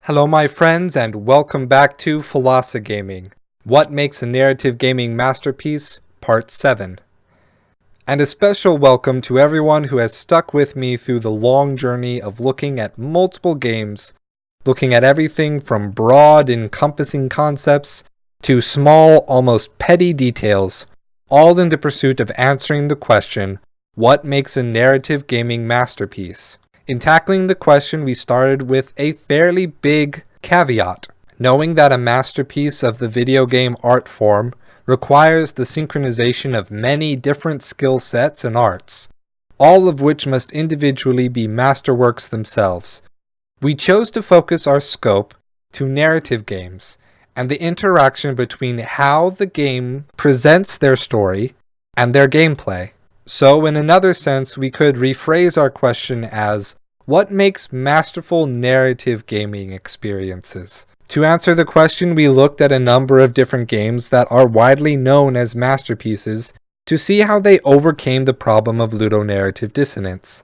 Hello my friends and welcome back to PhilosoGaming. What makes a narrative gaming masterpiece? Part 7. And a special welcome to everyone who has stuck with me through the long journey of looking at multiple games, looking at everything from broad, encompassing concepts to small, almost petty details, all in the pursuit of answering the question, what makes a narrative gaming masterpiece? In tackling the question, we started with a fairly big caveat, knowing that a masterpiece of the video game art form requires the synchronization of many different skill sets and arts, all of which must individually be masterworks themselves. We chose to focus our scope to narrative games and the interaction between how the game presents their story and their gameplay. So in another sense, we could rephrase our question as, what makes masterful narrative gaming experiences? To answer the question, we looked at a number of different games that are widely known as masterpieces to see how they overcame the problem of ludonarrative dissonance,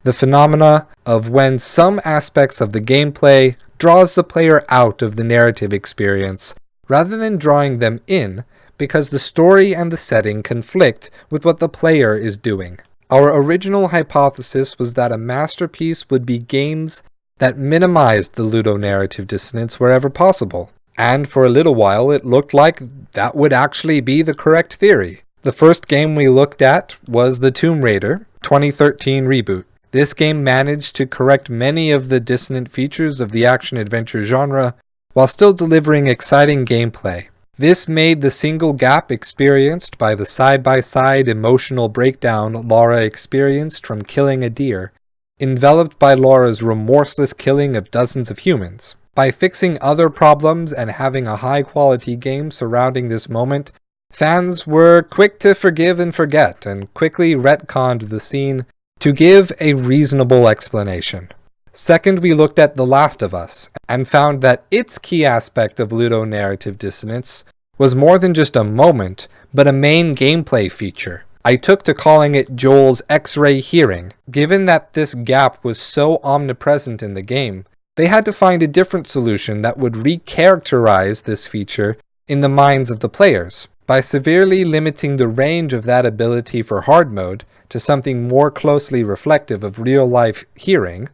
the phenomena of when some aspects of the gameplay draws the player out of the narrative experience rather than drawing them in, because the story and the setting conflict with what the player is doing. Our original hypothesis was that a masterpiece would be games that minimized the ludonarrative dissonance wherever possible. And for a little while it looked like that would actually be the correct theory. The first game we looked at was the Tomb Raider 2013 reboot. This game managed to correct many of the dissonant features of the action-adventure genre while still delivering exciting gameplay. This made the single gap experienced by the side-by-side emotional breakdown Laura experienced from killing a deer, enveloped by Laura's remorseless killing of dozens of humans. By fixing other problems and having a high-quality game surrounding this moment, fans were quick to forgive and forget, and quickly retconned the scene to give a reasonable explanation. Second, we looked at The Last of Us, and found that its key aspect of ludonarrative dissonance was more than just a moment, but a main gameplay feature. I took to calling it Joel's X-ray hearing. Given that this gap was so omnipresent in the game, they had to find a different solution that would recharacterize this feature in the minds of the players. By severely limiting the range of that ability for hard mode to something more closely reflective of real-life hearing,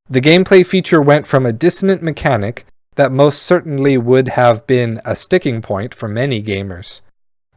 the gameplay feature went from a dissonant mechanic that most certainly would have been a sticking point for many gamers,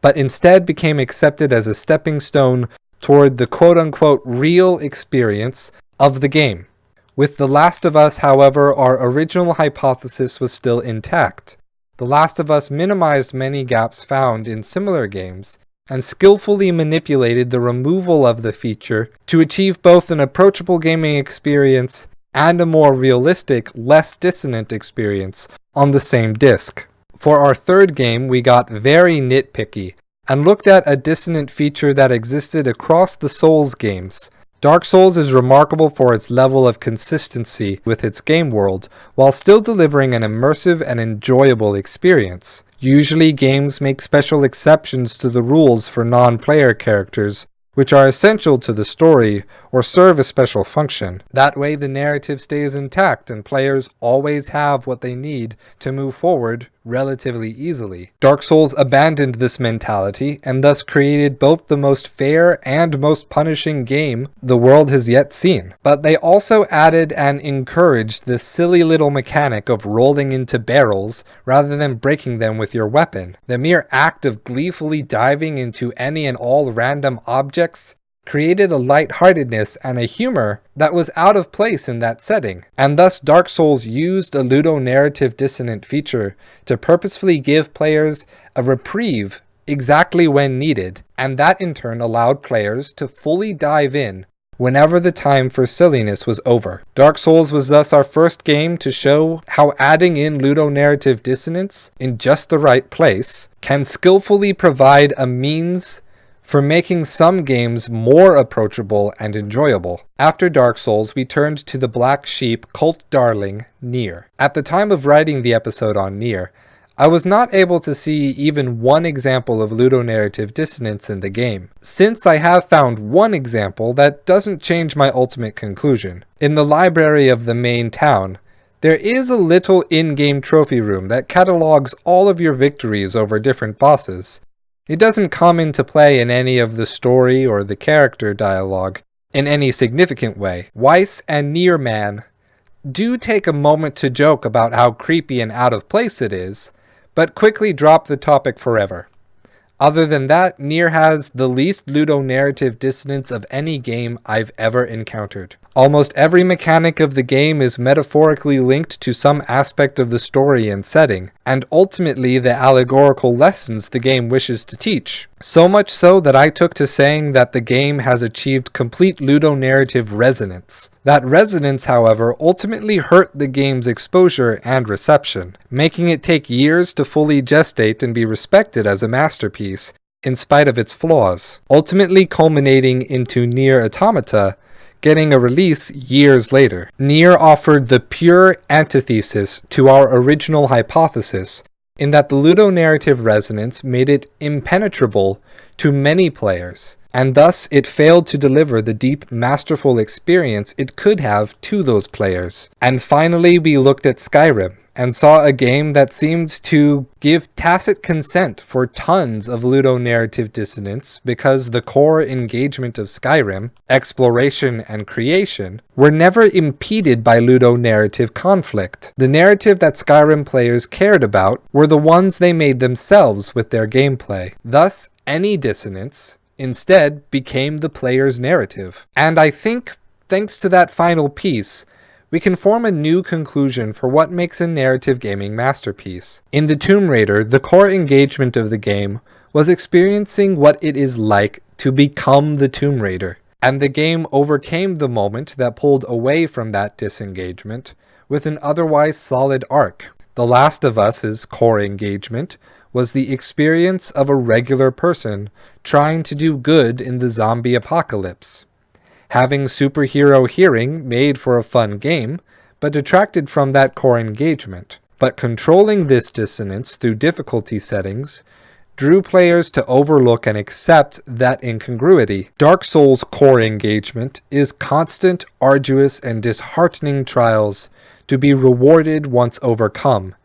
but instead became accepted as a stepping stone toward the quote-unquote real experience of the game. With The Last of Us, however, our original hypothesis was still intact. The Last of Us minimized many gaps found in similar games, and skillfully manipulated the removal of the feature to achieve both an approachable gaming experience and a more realistic, less dissonant experience on the same disc. For our third game, we got very nitpicky, and looked at a dissonant feature that existed across the Souls games. Dark Souls is remarkable for its level of consistency with its game world, while still delivering an immersive and enjoyable experience. Usually games make special exceptions to the rules for non-player characters, which are essential to the story or serve a special function. That way the narrative stays intact and players always have what they need to move forward relatively easily. Dark Souls abandoned this mentality and thus created both the most fair and most punishing game the world has yet seen. But they also added and encouraged this silly little mechanic of rolling into barrels rather than breaking them with your weapon. The mere act of gleefully diving into any and all random objects created a lightheartedness and a humor that was out of place in that setting, and thus Dark Souls used a ludonarrative dissonant feature to purposefully give players a reprieve exactly when needed, and that in turn allowed players to fully dive in whenever the time for silliness was over. Dark Souls was thus our first game to show how adding in ludonarrative dissonance in just the right place can skillfully provide a means for making some games more approachable and enjoyable. After Dark Souls, we turned to the black sheep cult darling, Nier. At the time of writing the episode on Nier, I was not able to see even one example of ludonarrative dissonance in the game. Since I have found one example, that doesn't change my ultimate conclusion. In the library of the main town, There is a little in-game trophy room that catalogs all of your victories over different bosses. It doesn't come into play in any of the story or the character dialogue in any significant way. Weiss and Nearman do take a moment to joke about how creepy and out of place it is, but quickly drop the topic forever. Other than that, Nier has the least ludonarrative dissonance of any game I've ever encountered. Almost every mechanic of the game is metaphorically linked to some aspect of the story and setting, and ultimately the allegorical lessons the game wishes to teach. So much so that I took to saying that the game has achieved complete ludonarrative resonance. That resonance, however, ultimately hurt the game's exposure and reception, making it take years to fully gestate and be respected as a masterpiece, in spite of its flaws, ultimately culminating into Nier Automata getting a release years later. Nier offered the pure antithesis to our original hypothesis, in that the ludonarrative resonance made it impenetrable to many players, and thus it failed to deliver the deep, masterful experience it could have to those players. And finally, we looked at Skyrim, and saw a game that seemed to give tacit consent for tons of ludonarrative dissonance because the core engagement of Skyrim, exploration and creation, were never impeded by ludonarrative conflict. The narrative that Skyrim players cared about were the ones they made themselves with their gameplay. Thus, any dissonance instead became the player's narrative. And I think, thanks to that final piece, we can form a new conclusion for what makes a narrative gaming masterpiece. In the Tomb Raider, the core engagement of the game was experiencing what it is like to become the Tomb Raider, and the game overcame the moment that pulled away from that disengagement with an otherwise solid arc. The Last of Us's core engagement was the experience of a regular person trying to do good in the zombie apocalypse. Having superhero hearing made for a fun game, but detracted from that core engagement. But controlling this dissonance through difficulty settings drew players to overlook and accept that incongruity. Dark Souls' core engagement is constant, arduous, and disheartening trials to be rewarded once overcome,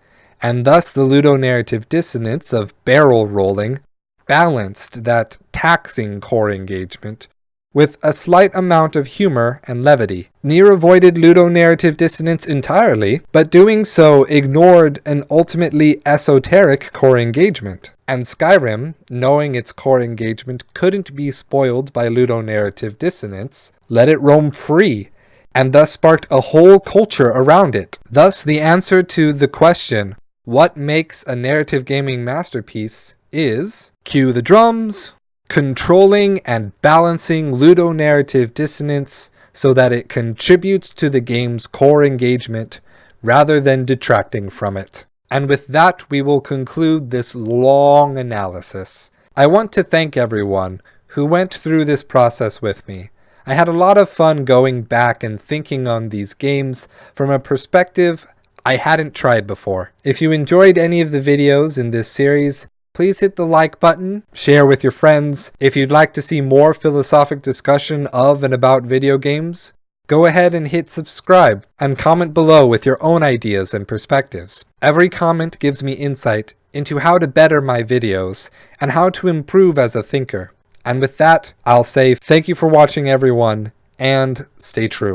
and thus the ludonarrative dissonance of barrel rolling balanced that taxing core engagement with a slight amount of humor and levity. Nier avoided ludonarrative dissonance entirely, but doing so ignored an ultimately esoteric core engagement. And Skyrim, knowing its core engagement couldn't be spoiled by ludonarrative dissonance, let it roam free, and thus sparked a whole culture around it. Thus, the answer to the question, what makes a narrative gaming masterpiece, is, cue the drums, controlling and balancing ludonarrative dissonance so that it contributes to the game's core engagement rather than detracting from it. And with that, we will conclude this long analysis. I want to thank everyone who went through this process with me. I had a lot of fun going back and thinking on these games from a perspective I hadn't tried before. If you enjoyed any of the videos in this series, please hit the like button, share with your friends. If you'd like to see more philosophic discussion of and about video games, go ahead and hit subscribe and comment below with your own ideas and perspectives. Every comment gives me insight into how to better my videos and how to improve as a thinker. And with that, I'll say thank you for watching everyone, and stay true.